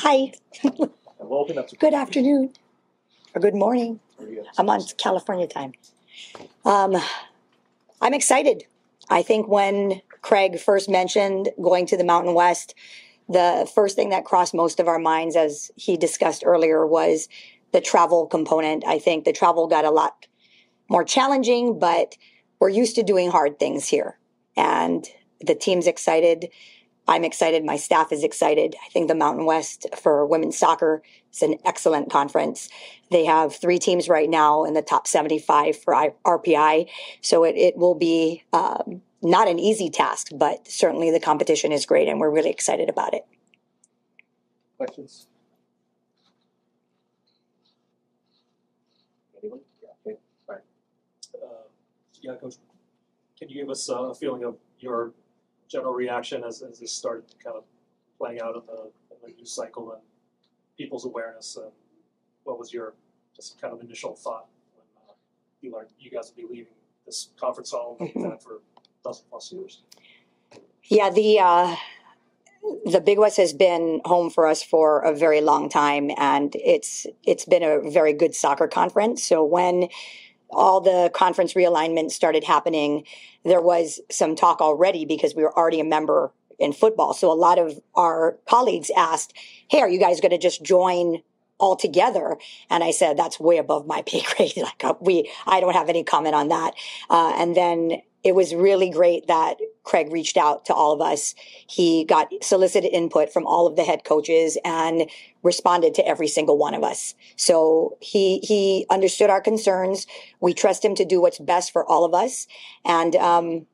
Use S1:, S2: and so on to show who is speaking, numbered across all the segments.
S1: Hi.
S2: Welcome up to
S1: Good afternoon. Or good morning. I'm on California time. I'm excited. I think when Craig first mentioned going to the Mountain West, the first thing that crossed most of our minds, as he discussed earlier, was the travel component. I think the travel got a lot more challenging, but we're used to doing hard things here. And the team's excited. I'm excited. My staff is excited. I think the Mountain West for women's soccer is an excellent conference. They have 3 teams right now in the top 75 for RPI. So it will be not an easy task, but certainly the competition is great and we're really excited about it.
S2: Questions? Anyone? Yeah, okay. All right.
S3: Yeah, Coach, can you give us a feeling of your general reaction as this started kind of playing out in the news cycle and people's awareness? And what was your just kind of initial thought when you learned you guys would be leaving this conference hall that you've had for a dozen plus years?
S1: Yeah, the Big West has been home for us for a very long time, and it's been a very good soccer conference. So when all the conference realignment started happening, there was some talk already because we were already a member in football. So a lot of our colleagues asked, hey, are you guys going to just join all together? And I said, that's way above my pay grade. I don't have any comment on that. And then it was really great that Craig reached out to all of us. He got solicited input from all of the head coaches and responded to every single one of us. So he understood our concerns. We trust him to do what's best for all of us. And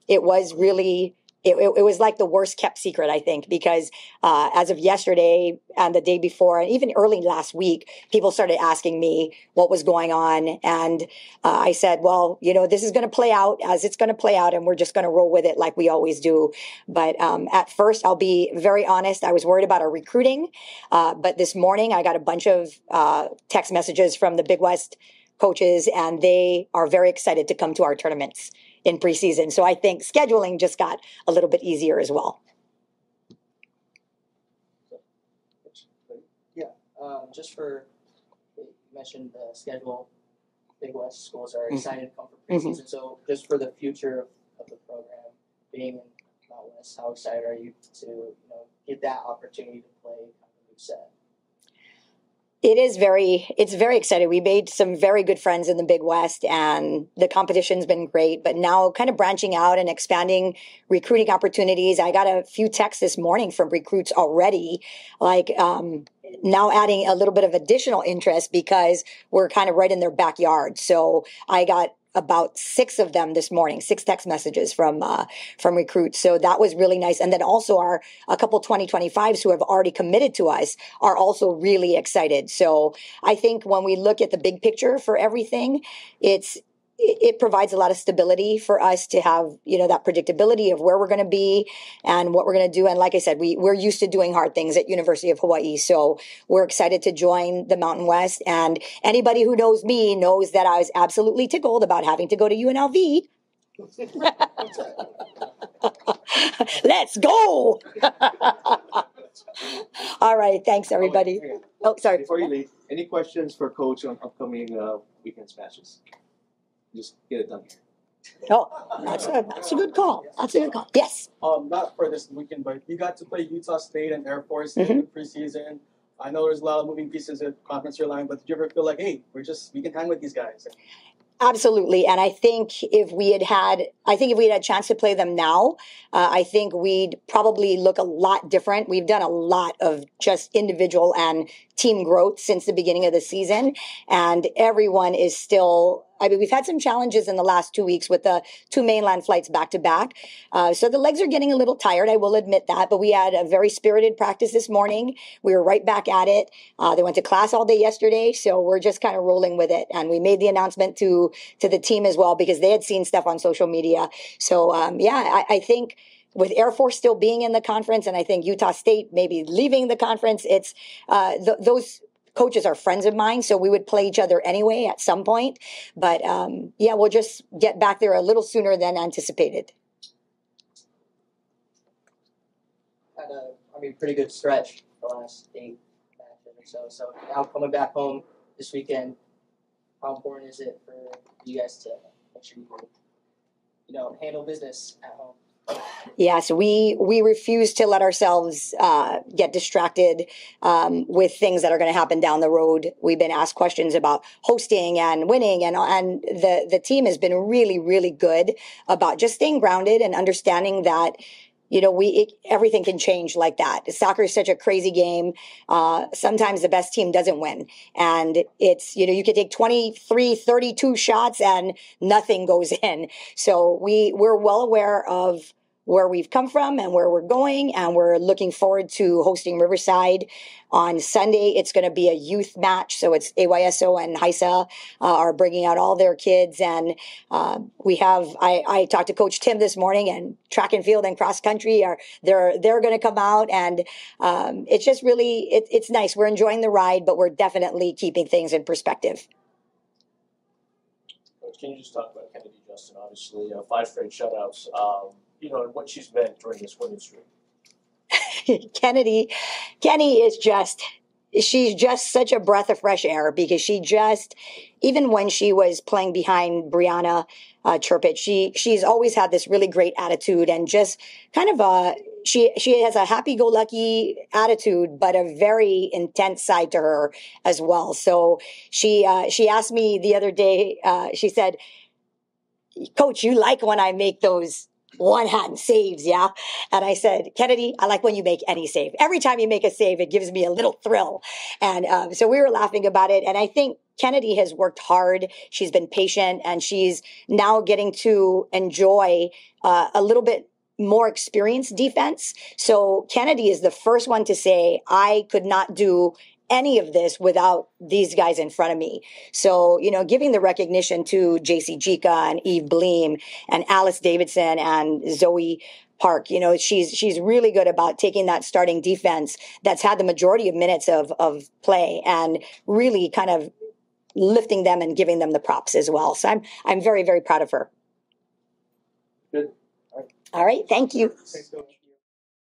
S1: it was really, it was like the worst kept secret, I think, because as of yesterday and the day before, and even early last week, people started asking me what was going on. And I said, well, this is going to play out as it's going to play out, and we're just going to roll with it like we always do. But at first, I'll be very honest, I was worried about our recruiting. But this morning, I got a bunch of text messages from the Big West coaches, and they are very excited to come to our tournaments in preseason. So I think scheduling just got a little bit easier as well.
S4: Yeah, just for, you mentioned the schedule, Big West schools are excited to come for preseason. So just for the future of the program, being in Mountain West, how excited are you to get that opportunity to play kind of a new set?
S1: It's very exciting. We made some very good friends in the Big West, and the competition's been great. But now kind of branching out and expanding recruiting opportunities. I got a few texts this morning from recruits already, like now adding a little bit of additional interest because we're kind of right in their backyard. So I got about 6 of them this morning, 6 text messages from recruits. So that was really nice. And then also a couple 2025s who have already committed to us are also really excited. So I think when we look at the big picture for everything, it provides a lot of stability for us to have, that predictability of where we're going to be and what we're going to do. And like I said, we're used to doing hard things at University of Hawaii. So we're excited to join the Mountain West. And anybody who knows me knows that I was absolutely tickled about having to go to UNLV. Let's go. All right. Thanks, everybody. Oh, sorry.
S2: Before you leave, any questions for Coach on upcoming weekend matches? Just get it done here.
S1: Oh, that's a good call. That's a good call. Yes.
S5: Not for this weekend, but you got to play Utah State and Air Force in the preseason. I know there's a lot of moving pieces at conference line, but did you ever feel like, hey, we can hang with these guys?
S1: Absolutely. And I think if we had a chance to play them now, I think we'd probably look a lot different. We've done a lot of just individual and team growth since the beginning of the season. And everyone is still, we've had some challenges in the last 2 weeks with the 2 mainland flights back to back. So the legs are getting a little tired. I will admit that, but we had a very spirited practice this morning. We were right back at it. They went to class all day yesterday. So we're just kind of rolling with it. And we made the announcement to the team as well, because they had seen stuff on social media. So I think with Air Force still being in the conference, and I think Utah State maybe leaving the conference, it's those coaches are friends of mine, so we would play each other anyway at some point. But we'll just get back there a little sooner than anticipated.
S4: Had a pretty good stretch the last 8 So now coming back home this weekend, how important is it for you guys to make sure you handle business at home?
S1: Yeah, so we refuse to let ourselves get distracted with things that are going to happen down the road. We've been asked questions about hosting and winning, and the team has been really, really good about just staying grounded and understanding that everything can change like that. Soccer is such a crazy game. Sometimes the best team doesn't win, and it's you could take 23, 32 shots and nothing goes in. So we're well aware of where we've come from and where we're going, and we're looking forward to hosting Riverside on Sunday. It's going to be a youth match, so it's AYSO and HISA are bringing out all their kids, and I talked to Coach Tim this morning, and track and field and cross country they're going to come out, and it's just really it's nice. We're enjoying the ride, but we're definitely keeping things in perspective.
S6: Coach, can you just talk about Kennedy Justin? Obviously, 5 straight shutouts. And what she's been during this winning streak.
S1: Kenny is she's just such a breath of fresh air, because even when she was playing behind Brianna Chirpich, she's always had this really great attitude, and just kind of she has a happy-go-lucky attitude, but a very intense side to her as well. So she asked me the other day, she said, "Coach, you like when I make those one-hand saves, yeah?" And I said, "Kennedy, I like when you make any save. Every time you make a save, it gives me a little thrill." And so we were laughing about it. And I think Kennedy has worked hard. She's been patient, and she's now getting to enjoy a little bit more experienced defense. So Kennedy is the first one to say, "I could not do any of this without these guys in front of me." So, giving the recognition to JC Jika and Eve Bleem and Alice Davidson and Zoe Park, she's really good about taking that starting defense that's had the majority of minutes of play, and really kind of lifting them and giving them the props as well. So I'm very, very proud of her.
S2: Good.
S1: All right. Thank you.
S5: Thanks, Coach.